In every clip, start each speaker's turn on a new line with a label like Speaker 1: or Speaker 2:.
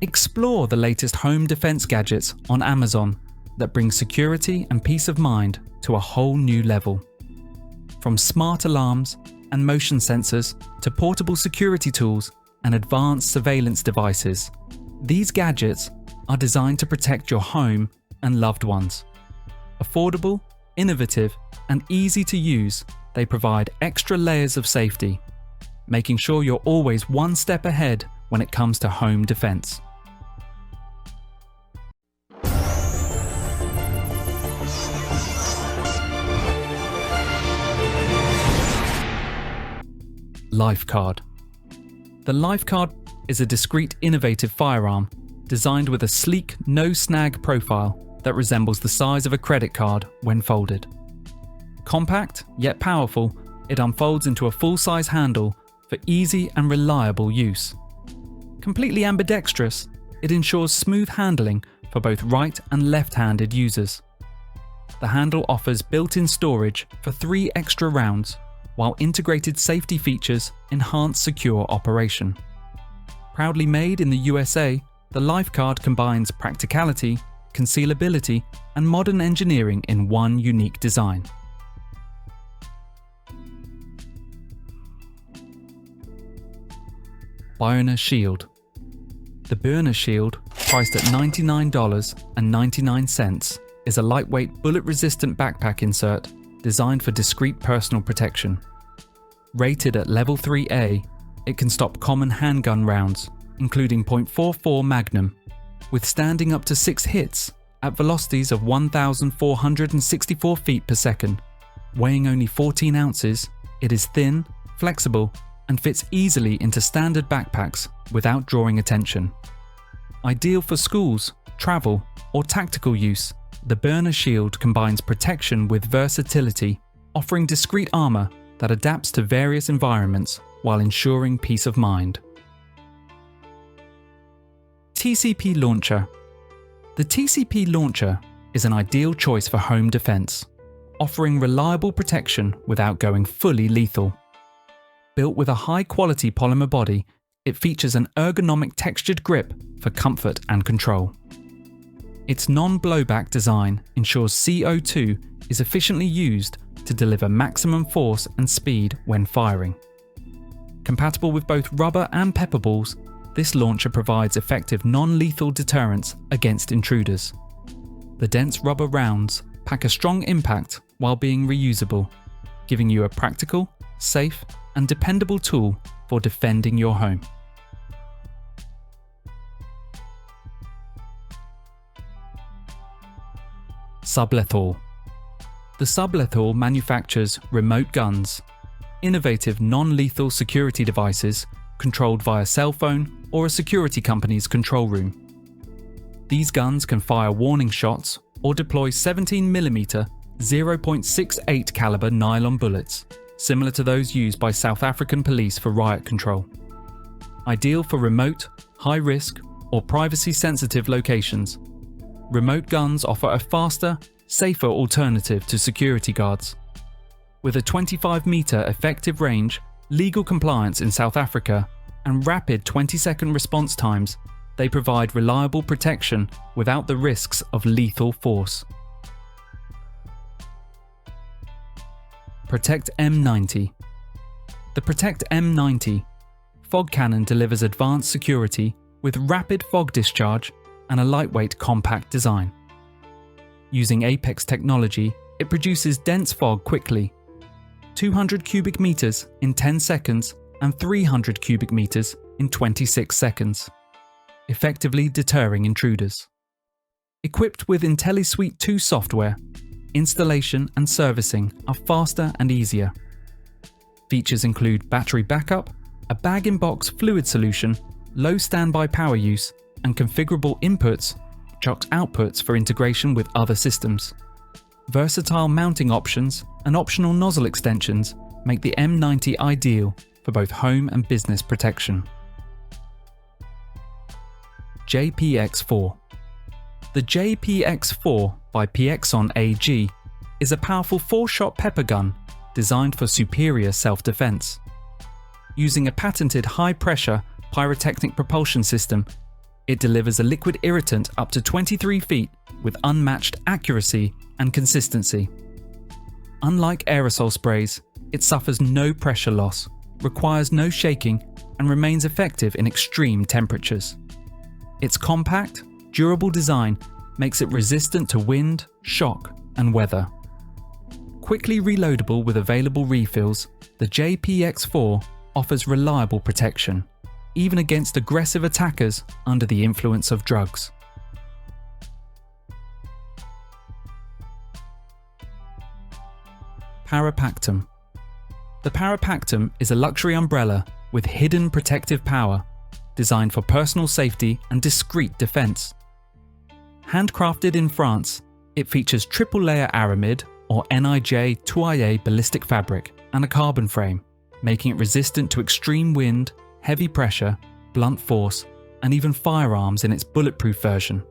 Speaker 1: Explore the latest home defense gadgets on Amazon that bring security and peace of mind to a whole new level. From smart alarms and motion sensors to portable security tools and advanced surveillance devices, these gadgets are designed to protect your home and loved ones. Affordable, innovative, and easy to use, they provide extra layers of safety, making sure you're always one step ahead when it comes to home defense. LifeCard. The LifeCard is a discreet, innovative firearm designed with a sleek, no-snag profile that resembles the size of a credit card when folded. Compact, yet powerful, it unfolds into a full-size handle for easy and reliable use. Completely ambidextrous, it ensures smooth handling for both right and left-handed users. The handle offers built-in storage for 3 extra rounds, while integrated safety features enhance secure operation. Proudly made in the USA, the LifeCard combines practicality, concealability, and modern engineering in one unique design. Byrna Shield. The Byrna Shield, priced at $99.99, is a lightweight, bullet-resistant backpack insert designed for discreet personal protection. Rated at level 3A, it can stop common handgun rounds, including .44 Magnum, withstanding up to 6 hits at velocities of 1,464 feet per second. Weighing only 14 ounces, it is thin, flexible, and fits easily into standard backpacks without drawing attention. Ideal for schools, travel, or tactical use, the Byrna Shield combines protection with versatility, offering discreet armor that adapts to various environments while ensuring peace of mind. TCP Launcher. The TCP Launcher is an ideal choice for home defense, offering reliable protection without going fully lethal. Built with a high-quality polymer body, it features an ergonomic textured grip for comfort and control. Its non-blowback design ensures CO2 is efficiently used to deliver maximum force and speed when firing. Compatible with both rubber and pepper balls, this launcher provides effective non-lethal deterrence against intruders. The dense rubber rounds pack a strong impact while being reusable, giving you a practical, safe, and dependable tool for defending your home. Sublethal. The Sublethal manufactures remote guns, innovative non-lethal security devices controlled via cell phone or a security company's control room. These guns can fire warning shots or deploy 17mm 0.68 caliber nylon bullets, similar to those used by South African police for riot control. Ideal for remote, high-risk, or privacy-sensitive locations, remote guns offer a faster, safer alternative to security guards. With a 25-meter effective range, legal compliance in South Africa, and rapid 20-second response times, they provide reliable protection without the risks of lethal force. Protect M90. The Protect M90 fog cannon delivers advanced security with rapid fog discharge and a lightweight, compact design. Using Apex technology, it produces dense fog quickly, 200 cubic meters in 10 seconds and 300 cubic meters in 26 seconds, effectively deterring intruders. Equipped with IntelliSuite 2 software, installation and servicing are faster and easier. Features include battery backup, a bag-in-box fluid solution, low standby power use, and configurable inputs, outputs for integration with other systems. Versatile mounting options and optional nozzle extensions make the M90 ideal for both home and business protection. JPX4. The JPX4 by PXon AG is a powerful 4-shot pepper gun designed for superior self-defense. Using a patented high-pressure pyrotechnic propulsion system, It delivers a liquid irritant up to 23 feet with unmatched accuracy and consistency. Unlike aerosol sprays, it suffers no pressure loss, requires no shaking, and remains effective in extreme temperatures. Its compact, durable design makes it resistant to wind, shock, and weather. Quickly reloadable with available refills, the JPX4 offers reliable protection, even against aggressive attackers under the influence of drugs. ParaPactum. The ParaPactum is a luxury umbrella with hidden protective power, designed for personal safety and discreet defense. Handcrafted in France, it features triple-layer aramid or NIJ 2IA ballistic fabric and a carbon frame, making it resistant to extreme wind, heavy pressure, blunt force, and even firearms in its bulletproof version.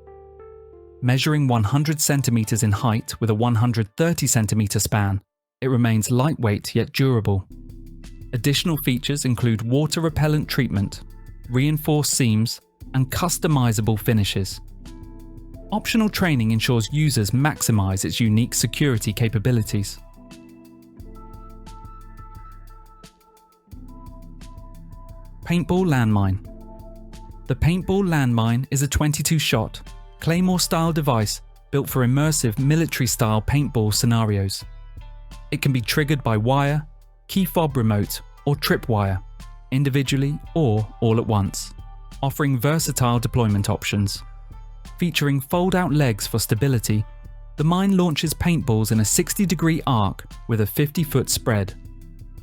Speaker 1: Measuring 100 centimeters in height with a 130 centimeter span, it remains lightweight yet durable. Additional features include water-repellent treatment, reinforced seams, and customizable finishes. Optional training ensures users maximize its unique security capabilities. Paintball Landmine. The Paintball Landmine is a 22-shot, Claymore-style device built for immersive military-style paintball scenarios. It can be triggered by wire, key fob remote, or tripwire, individually or all at once, offering versatile deployment options. Featuring fold-out legs for stability, the mine launches paintballs in a 60-degree arc with a 50-foot spread.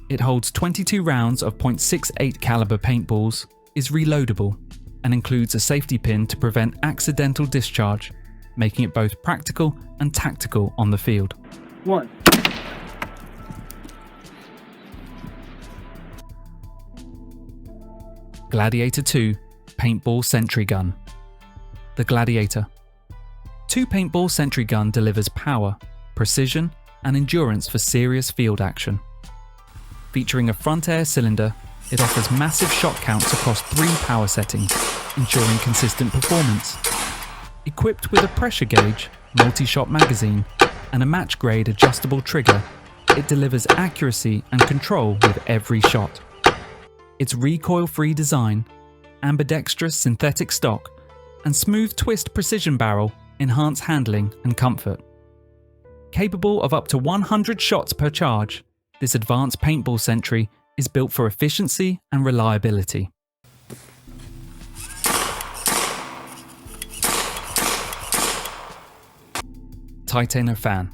Speaker 1: It holds 22 rounds of .68 caliber paintballs, is reloadable, and includes a safety pin to prevent accidental discharge, making it both practical and tactical on the field.
Speaker 2: 1.
Speaker 1: Gladiator 2 Paintball Sentry Gun. The Gladiator. 2 Paintball Sentry Gun delivers power, precision, and endurance for serious field action. Featuring a front air cylinder, it offers massive shot counts across 3 power settings, ensuring consistent performance. Equipped with a pressure gauge, multi-shot magazine, and a match-grade adjustable trigger, it delivers accuracy and control with every shot. Its recoil-free design, ambidextrous synthetic stock, and smooth twist precision barrel enhance handling and comfort. Capable of up to 100 shots per charge, this advanced paintball sentry is built for efficiency and reliability. Titana Fan.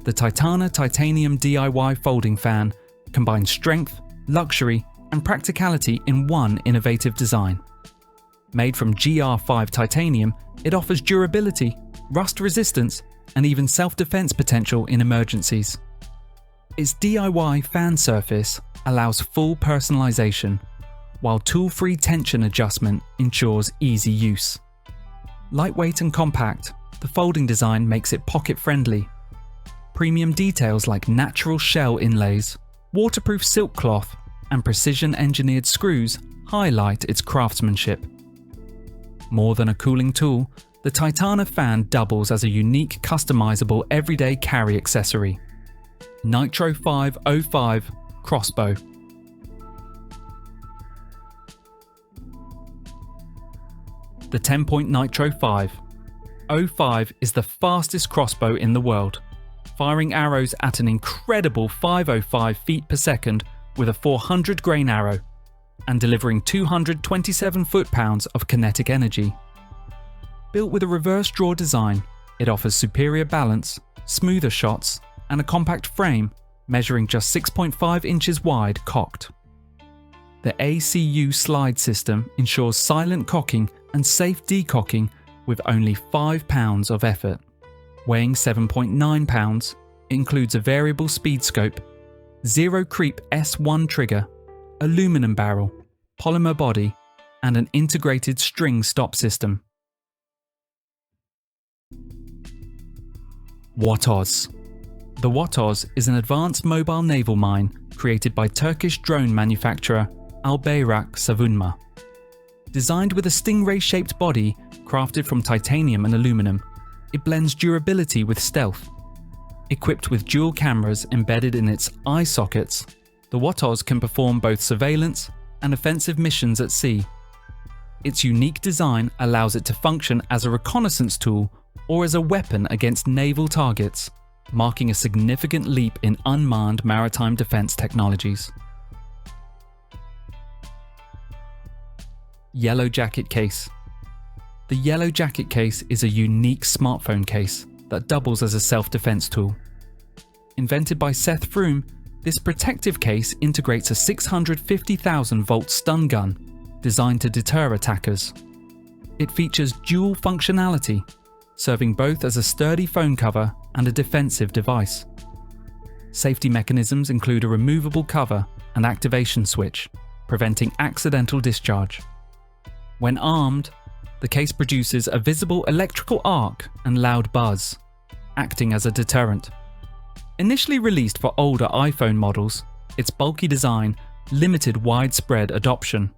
Speaker 1: The Titana Titanium DIY folding fan combines strength, luxury, and practicality in one innovative design. Made from GR5 titanium, it offers durability, rust resistance, and even self-defense potential in emergencies. Its DIY fan surface allows full personalization, while tool-free tension adjustment ensures easy use. Lightweight and compact, the folding design makes it pocket-friendly. Premium details like natural shell inlays, waterproof silk cloth, and precision-engineered screws highlight its craftsmanship. More than a cooling tool, the Titana fan doubles as a unique, customizable everyday carry accessory. Nitro 505 Crossbow. The 10-point Nitro 505 is the fastest crossbow in the world, firing arrows at an incredible 505 feet per second with a 400 grain arrow, and delivering 227 foot-pounds of kinetic energy. Built with a reverse draw design, it offers superior balance, smoother shots, and a compact frame measuring just 6.5 inches wide cocked. The ACU slide system ensures silent cocking and safe decocking with only 5 pounds of effort. Weighing 7.9 pounds, it includes a variable speed scope, zero creep S1 trigger, aluminum barrel, polymer body, and an integrated string stop system. Wattozz. The Wattozz is an advanced mobile naval mine created by Turkish drone manufacturer Al Bayrak Savunma. Designed with a stingray-shaped body crafted from titanium and aluminum, it blends durability with stealth. Equipped with dual cameras embedded in its eye sockets, the Wattozz can perform both surveillance and offensive missions at sea. Its unique design allows it to function as a reconnaissance tool or as a weapon against naval targets, marking a significant leap in unmanned maritime defense technologies. Yellow Jacket Case. The Yellow Jacket Case is a unique smartphone case that doubles as a self-defense tool. Invented by Seth Froome, this protective case integrates a 650,000 volt stun gun designed to deter attackers. It features dual functionality, serving both as a sturdy phone cover and a defensive device. Safety mechanisms include a removable cover and activation switch, preventing accidental discharge. When armed, the case produces a visible electrical arc and loud buzz, acting as a deterrent. Initially released for older iPhone models, its bulky design limited widespread adoption.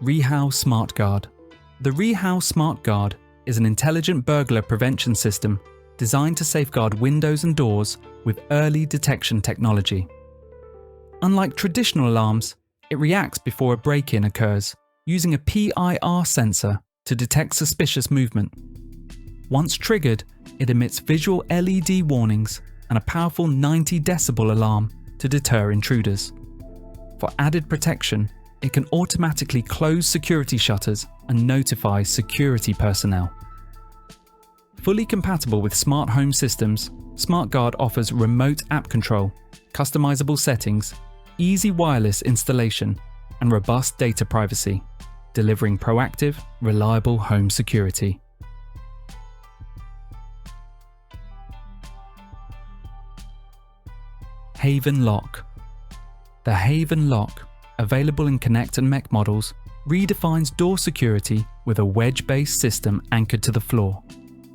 Speaker 1: REHAU Smart Guard. The REHAU Smart Guard is an intelligent burglar prevention system designed to safeguard windows and doors with early detection technology. Unlike traditional alarms, it reacts before a break-in occurs, using a PIR sensor to detect suspicious movement. Once triggered, it emits visual LED warnings and a powerful 90 decibel alarm to deter intruders. For added protection, it can automatically close security shutters and notify security personnel. Fully compatible with smart home systems, SmartGuard offers remote app control, customizable settings, easy wireless installation, and robust data privacy, delivering proactive, reliable home security. Haven Lock. The Haven Lock, available in Connect and Mech models, redefines door security with a wedge-based system anchored to the floor,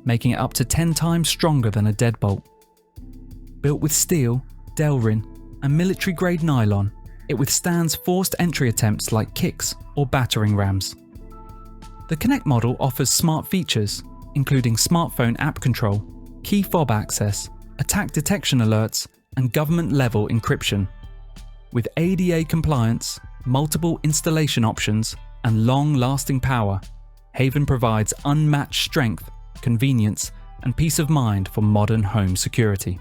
Speaker 1: making it up to 10 times stronger than a deadbolt. Built with steel, Delrin, and military-grade nylon, it withstands forced entry attempts like kicks or battering rams. The Connect model offers smart features, including smartphone app control, key fob access, attack detection alerts, and government-level encryption. With ADA compliance, multiple installation options, and long-lasting power, Haven provides unmatched strength, convenience, and peace of mind for modern home security.